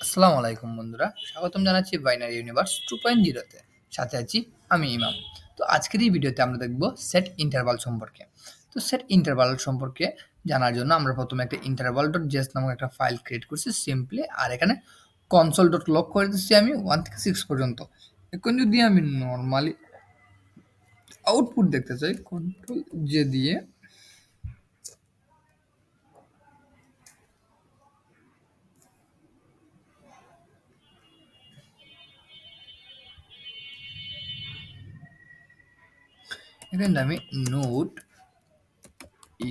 আসসালামু আলাইকুম বন্ধুরা, স্বাগতম জানাচ্ছি বাইনারি ইউনিভার্স 2.0 তে। সাথে আছি আমি ইমাম। তো আজকের এই ভিডিওতে আমরা দেখব সেট ইন্টারভাল সম্পর্কে। তো সেট ইন্টারভাল সম্পর্কে জানার জন্য আমরা প্রথমে একটা interval.js নামক একটা ফাইল ক্রিয়েট করছি সিম্পলি, আর এখানে console.log করে দিচ্ছি আমি 1 থেকে 6 পর্যন্ত। এখন যদি আমি নর্মালি আউটপুট দেখতে চাই কন্ট্রোল জে দিয়ে, এখানে আমি নোড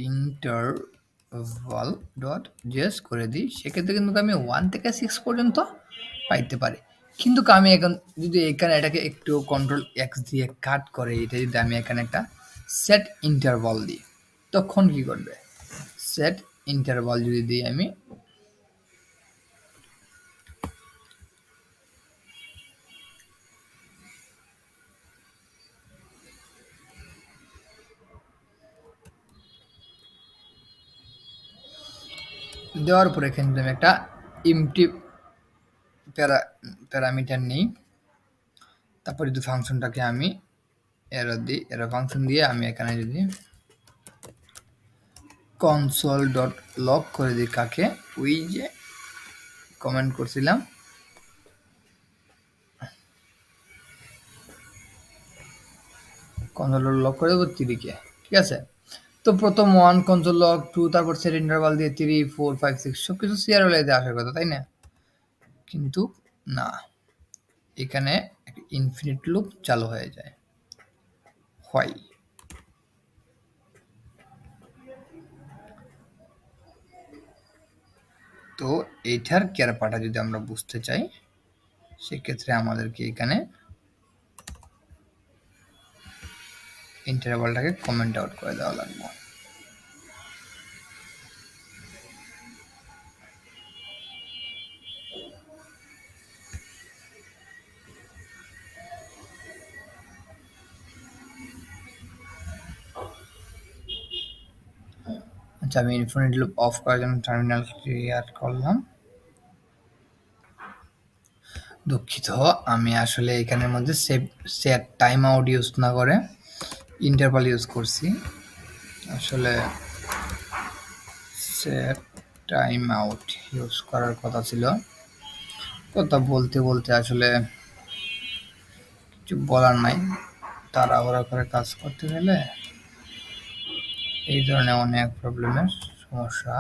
interval.js করে দিই, সেক্ষেত্রে কিন্তু আমি 1 থেকে 6 পর্যন্ত পাইতে পারি। কিন্তু আমি এখন যদি এখানে এটাকে একটু কন্ট্রোল এক্স দিয়ে কাট করে, এটা যদি আমি এখানে একটা সেট ইন্টারভাল দিই, তখন কি করবে? সেট ইন্টারভাল যদি দিই আমি, দেওয়ার পরে এখানে আমি একটা এমটি প্যারামিটার নিই, তারপর যদি ফাংশনটাকে আমি এরর দিই, এরর ফাংশন দিয়ে আমি এখানে যদি console.log করে দিই, কাকে? ওই যে কমেন্ট করছিলাম, console লক করে দেবো 3 কে। ঠিক আছে, তো প্রথম 1 console log 2, তারপর সেট ইন্টারভাল দিয়ে 3 4 5 6 সবকিছু সিআরএল-এ আসার কথা, তাই না? কিন্তু না, এখানে একটা ইনফিনিট লুপ চালু হয়ে যায়। হয় তো এইটার ক্যারপাটা যদি আমরা বুঝতে চাই, সেক্ষেত্রে আমাদেরকে এখানে ইন্টারভালটাকে কমেন্ট আউট করে দেওয়া লাগবে। আচ্ছা, আমি ইনফিনিট লুপ অফ করার জন্য টার্মিনাল ক্লিয়ার করলাম। দুঃখিত, আমি আসলে এখানের মধ্যে সেট টাইম আউট ইউজ না করে ইন্টারভাল ইউজ করছি। আসলে সেট টাইম আউট ইউজ করার কথা ছিল, কথা বলতে বলতে আসলে কিছু বলার নাই। তাড়াহুড়া করে কাজ করতে গেলে এই ধরনের অনেক প্রবলেমের সমস্যা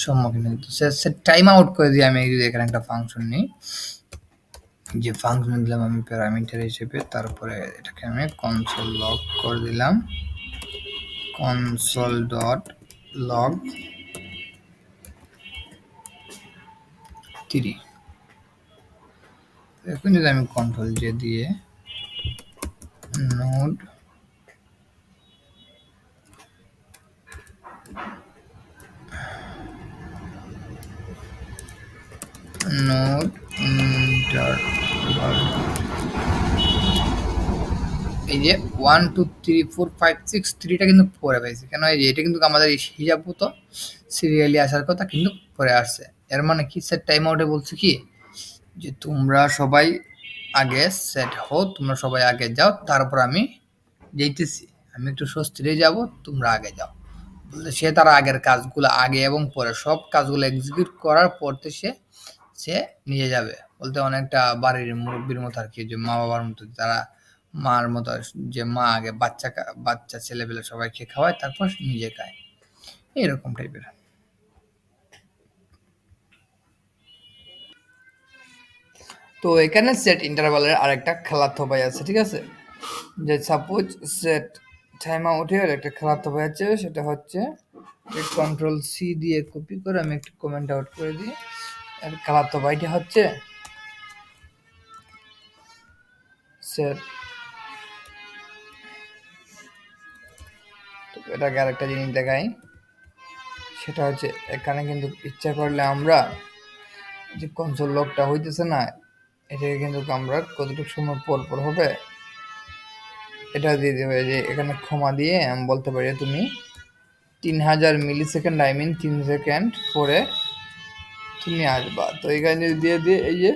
সম্মুখীন হতে। সেট টাইম আউট করে দিয়ে আমি যদি এখানে একটা ফাংশন নিই, যে ফাংশন দিলাম আমি প্যারামিটার হিসেবে, তারপরে এটাকে আমি কনসোল লগ করে দিলাম, console.log 3। এখন যদি আমি কন্ট্রোল জে দিয়ে নোড ইন্টারভাল, এই যে 1 2 3 4 5 6 3টা কিন্তু পরে পাইছি কেন? এই যে এটা কিন্তু আমাদের হিসাবমতো সিরিয়ালি আসার কথা, কিন্তু পরে আসছে। এর মানে কি? সেট টাইম আউটে বলছে কি, যে তোমরা সবাই আগে সেট হও, তোমরা সবাই আগে যাও, তারপর আমি যাইতেছি, আমি একটু স্বস্তিতে যাব, তোমরা আগে যাও। বলতে সে তার আগের কাজগুলো আগে এবং পরে সব কাজগুলো এক্সিকিউট করার পর তো সে সে নিয়ে যাবে। বলতে অনেকটা বাড়ির মুরব্বীর মতো আর কি, যে মা বাবার মতো, তারা মার মতো, যে মা আগে বাচ্চা ছেলেপেলে সবাইকে খাওয়ায়, তারপর নিজে খায়, এরকম টাইপের। তো এখানে সেট ইন্টারভালের আরেকটা খেলাতো ভাই আছে, ঠিক আছে? যে সাপোজ সেট টাইম আউটের একটা খেলাতো ভাই আছে, সেটা হচ্ছে কন্ট্রোল সি দিয়ে কপি করে আমি একটা কমেন্ট আউট করে দিই। আর খেলাতো ভাইটা হচ্ছে সেট, তো এটাকে আরেকটা জিনিস দেখাই, সেটা হচ্ছে এখানে কিন্তু ইচ্ছা করলে আমরা যে কনসোল লকটা হইতেছে না, এটাকে কিন্তু আমরা কতটুকু সময় পর পর হবে এটা দিয়ে দেবে, যে এখানে ক্ষমা দিয়ে আমি বলতে পারি তুমি 3000 মিলি সেকেন্ড, আই মিন 3 সেকেন্ড পরে তুমি আসবা, তো এখানে যদি দিয়ে দিয়ে এই যে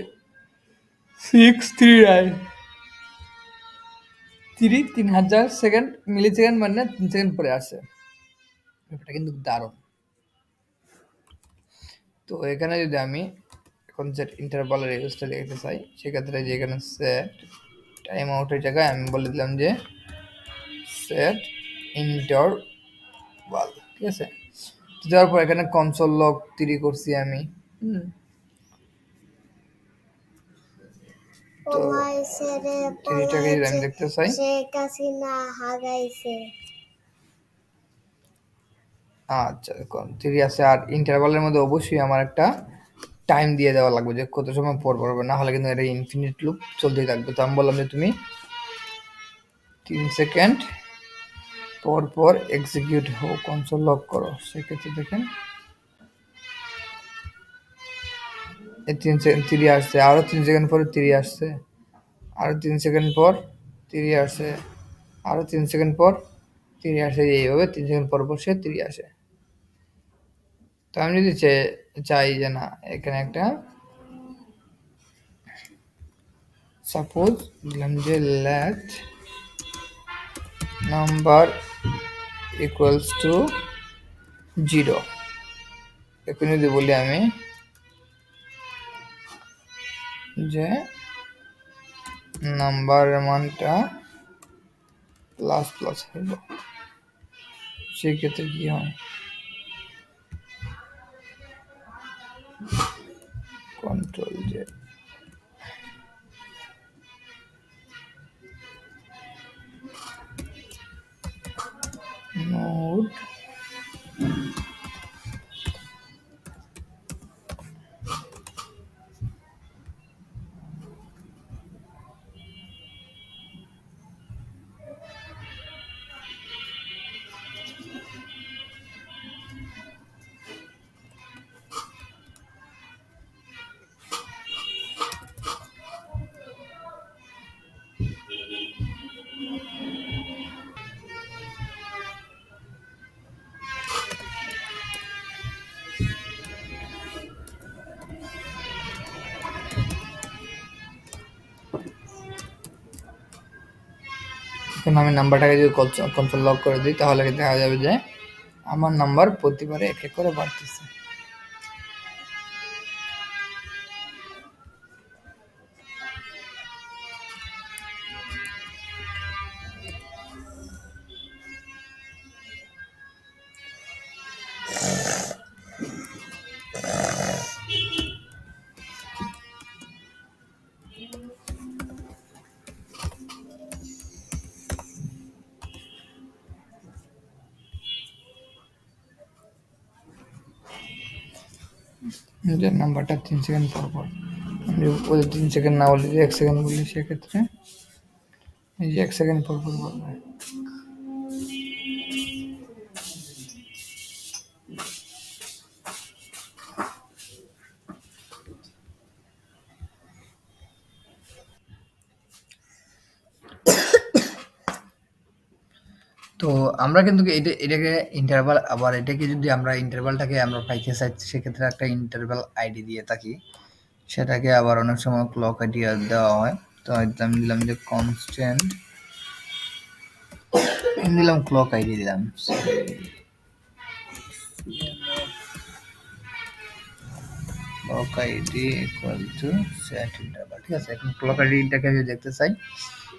639 3000 সেকেন্ড, মিলি সেকেন্ড মানে 3 সেকেন্ড পরে আসে। এটা কিন্তু দারুণ। তো এখানে যদি আমি এখন সেট ইন্টারভালের ইউজটা দেখতে চাই, সেক্ষেত্রে যে এখানে সেট টাইম আউটের জায়গায় আমি বলে দিলাম যে সেট ইন্টারভাল, ঠিক আছে। যাওয়ার পর এখানে কনসোল লগ 3 করছি আমি। তো থ্রিটাকে যদি আমি দেখতে চাই, আচ্ছা এখন 3 আছে। আর ইন্টারভালের মধ্যে অবশ্যই আমার একটা টাইম দিয়ে দেওয়া লাগবে যে কত সময় পর পড়বে, না হলে কিন্তু এটা ইনফিনিট লুপ চলতেই থাকবে। তো আমি বললাম যে তুমি 3 সেকেন্ড পর পর এক্সিকিউট হোক, কনসোল লক করো। সেক্ষেত্রে দেখেন এই 3 সেকেন্ড 3 আসছে, আরও 3 সেকেন্ড পরে 3 আসছে, আরও 3 সেকেন্ড পর 3 আসে, আরও 3 সেকেন্ড পর 3 আসে। এইভাবে 3 সেকেন্ড পর পর সে 3 আসে। তো আমি যদি চাই যে না, এখানে একটা সাপোজ দিলাম যে লেট নাম্বার ইকুয়ালস টু 0, এখন যদি বলি আমি যে নাম্বারের মানটা প্লাস প্লাস হইল, সেক্ষেত্রে কি হয়, কন্ট্রোল জে নোড এখন আমি নাম্বারটাকে যদি কন্ট্রোল লক করে দিই, তাহলে দেখা যাবে যে আমার নাম্বার প্রতিবারে এক এক করে বাড়তেছে। যে নাম্বারটা 3 সেকেন্ড পর পর, আমি বলি 3 সেকেন্ড না বলি 1 সেকেন্ড বলি, সেক্ষেত্রে এই যে 1 সেকেন্ড পর পর বলবে। তো আমরা কিন্তু এটাকে ইন্টারভাল, আবার এটাকে যদি আমরা ইন্টারভালটাকে আমরা পাইতে চাই, সেক্ষেত্রে একটা ইন্টারভাল আইডি দিয়ে থাকি, সেটাকে আবার অনেক সময় ক্লক আইডি দেওয়া হয়। তো আমি দিলাম যে কনস্ট্যান্ট, দিলাম ক্লক আইডি দিলাম clock ID equal to set interval, ঠিক আছে। এখন ক্লক আইডিটাকে যদি দেখতে চাই,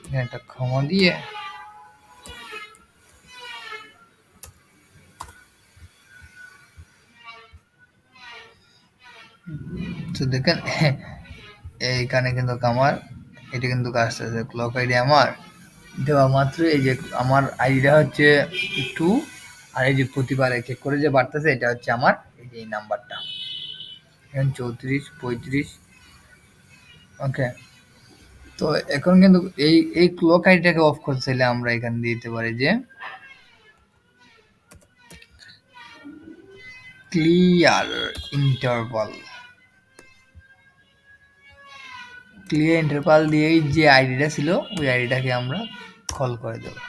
এখানে একটা ক্ষমা দিয়ে তো দেখেন এইখানে কিন্তু আমার এটা কিন্তু আসতেছে ক্লক আইডি আমার দেওয়া মাত্র, এই যে আমার আইডিটা হচ্ছে 2, আর এই যে প্রতিবার এক এক করে যে বাড়তেছে, এটা হচ্ছে আমার এই যে এই নাম্বারটা, এখন 34 35। ওকে, তো এখন কিন্তু এই ক্লক আইডিটাকে অফ করতে চাইলে আমরা এখানে দিতে পারি যে ক্লিয়ার ইন্টারভাল। ক্লিয়ার ইন্টারভাল দিয়েই যে আইডিটা ছিল ওই আইডিটাকে আমরা কল করে দেবো।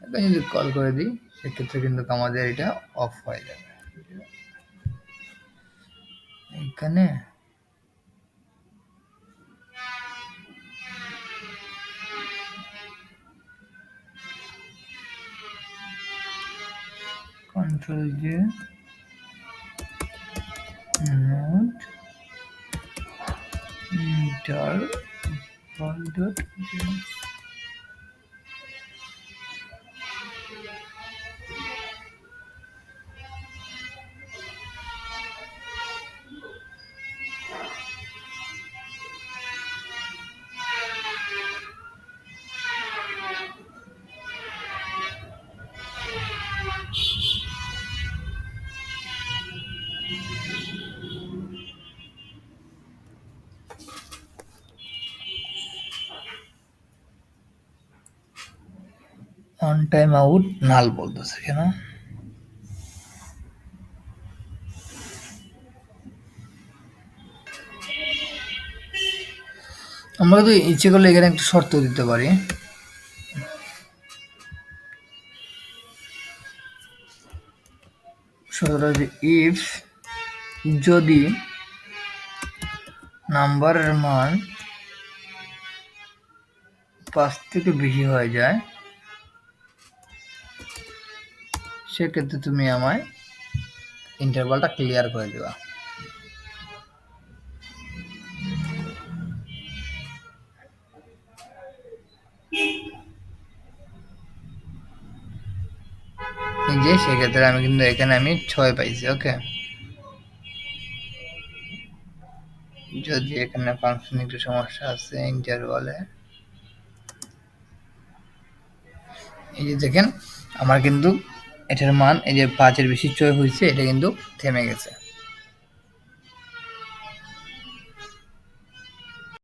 এখন যদি কল করে দিই, সেক্ষেত্রে কিন্তু আমাদের এটা অফ হয়ে যাবে। এখানে control J note enter dot on time out null বলতেছে কেন? আমরা তো ইচ্ছে করলে এখানে একটা শর্ত দিতে পারি। শর্তটা হচ্ছে ইফ যদি নাম্বারের মান 5 থেকে বেশি হয়ে যায় সেক্ষেত্রে তুমি আমায় ইন্টারভালটা ক্লিয়ার করে দেবা। এই যে সেক্ষেত্রে আমি কিন্তু এখানে আমি 6 পাইছি। ওকে, যদি এখানে ফাংশন একটু সমস্যা আছে ইন্টারভালে, এই যে দেখেন আমার কিন্তু এটার মান এই যে 5 এর বেশি 6 হয়েছে, এটা কিন্তু থেমে গেছে।